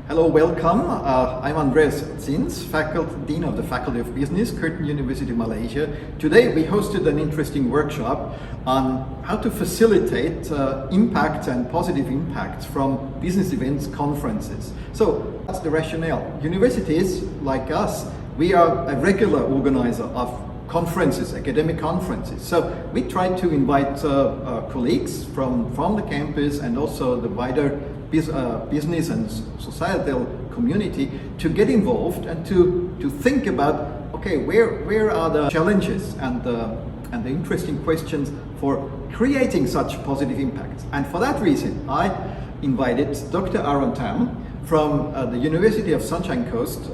Hello, welcome. I'm Andreas Zins, Dean of the Faculty of Business, Curtin University, Malaysia. Today we hosted an interesting workshop on how to facilitate impact and positive impacts from business events, conferences. So that's the rationale. Universities, like us, we are a regular organizer of conferences, academic conferences. So we try to invite colleagues from the campus and also the wider business and societal community to get involved and to think about, okay, where are the challenges and the interesting questions for creating such positive impacts. And for that reason, I invited Dr. Aaron Tam from the University of Sunshine Coast,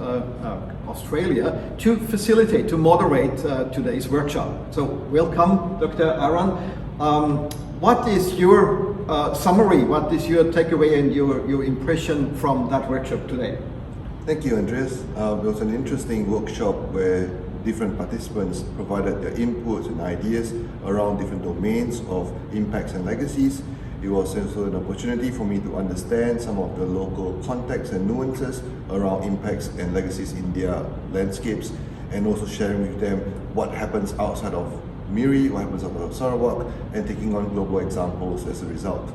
Australia, to facilitate, to moderate today's workshop. So welcome, Dr. Aaron. What is your summary? What is your takeaway and your impression from that workshop today? Thank you, Andreas. It was an interesting workshop where different participants provided their inputs and ideas around different domains of impacts and legacies. It was also an opportunity for me to understand some of the local contexts and nuances around impacts and legacies in their landscapes, and also sharing with them what happens outside of Miri, what happens outside of Sarawak, and taking on global examples as a result.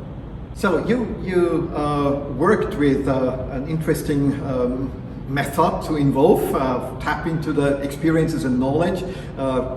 So you worked with an interesting method to involve, tap into the experiences and knowledge.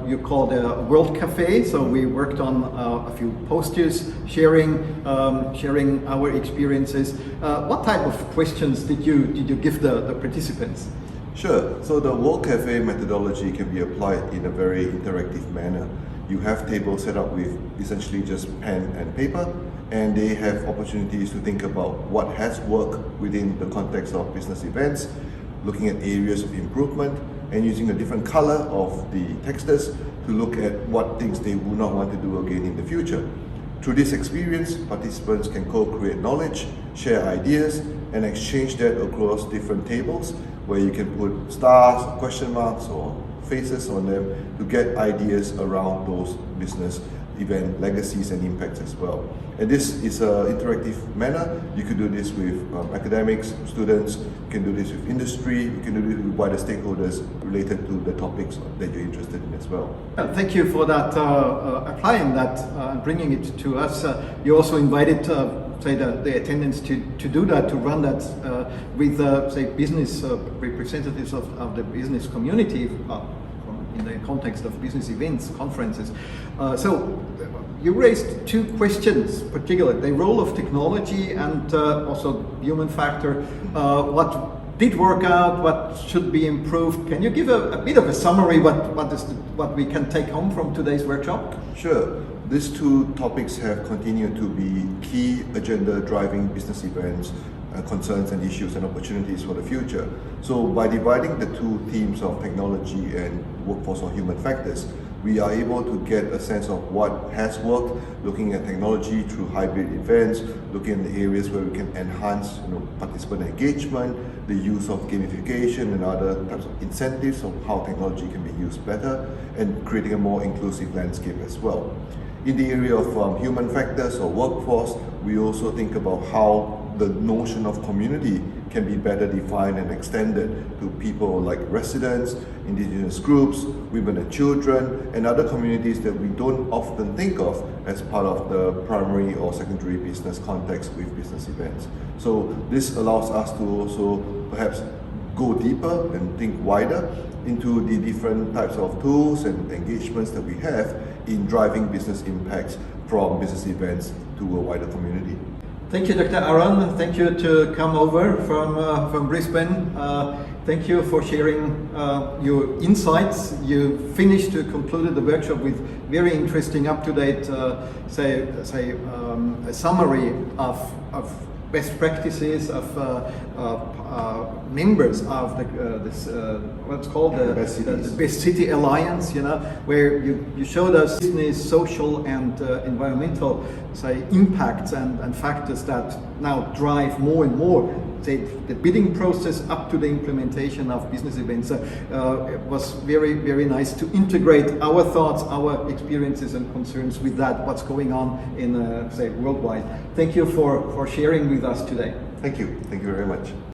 You called a World Cafe, so we worked on a few posters, sharing our experiences. What type of questions did you give the participants? Sure. So the World Cafe methodology can be applied in a very interactive manner. You have tables set up with essentially just pen and paper, and they have opportunities to think about what has worked within the context of business events, looking at areas of improvement, and using a different color of the textures to look at what things they would not want to do again in the future. Through this experience, participants can co-create knowledge, share ideas, and exchange that across different tables where you can put stars, question marks, or faces on them to get ideas around those business event legacies and impacts as well. And this is an interactive manner. You can do this with academics, students, you can do this with industry, you can do this with wider stakeholders related to the topics that you're interested in as well. Thank you for that, applying that and bringing it to us. You also invited say the attendants to do that, to run that with say business representatives of the business community in the context of business events, conferences. So you raised two questions, particularly the role of technology and also human factor. What did work out? What should be improved? Can you give a bit of a summary? What we can take home from today's workshop? Sure. These two topics have continued to be key agenda driving business events, concerns and issues and opportunities for the future. So by dividing the two themes of technology and workforce or human factors, we are able to get a sense of what has worked, looking at technology through hybrid events, looking at the areas where we can enhance participant engagement, the use of gamification and other types of incentives of how technology can be used better, and creating a more inclusive landscape as well. In the area of human factors or workforce, we also think about how the notion of community can be better defined and extended to people like residents, indigenous groups, women and children, and other communities that we don't often think of as part of the primary or secondary business context with business events. So this allows us to also perhaps go deeper and think wider into the different types of tools and engagements that we have in driving business impacts from business events to a wider community. Thank you, Dr. Aaron. Thank you to come over from Brisbane. Thank you for sharing your insights. You concluded the workshop with very interesting, up-to-date, a summary of best practices of members of what's called the Best City Alliance, where you showed us business, social and environmental impacts and factors that now drive more and more the bidding process up to the implementation of business events. It was very, very nice to integrate our thoughts, our experiences and concerns with that, what's going on in, worldwide. Thank you for sharing with us today. Thank you very much.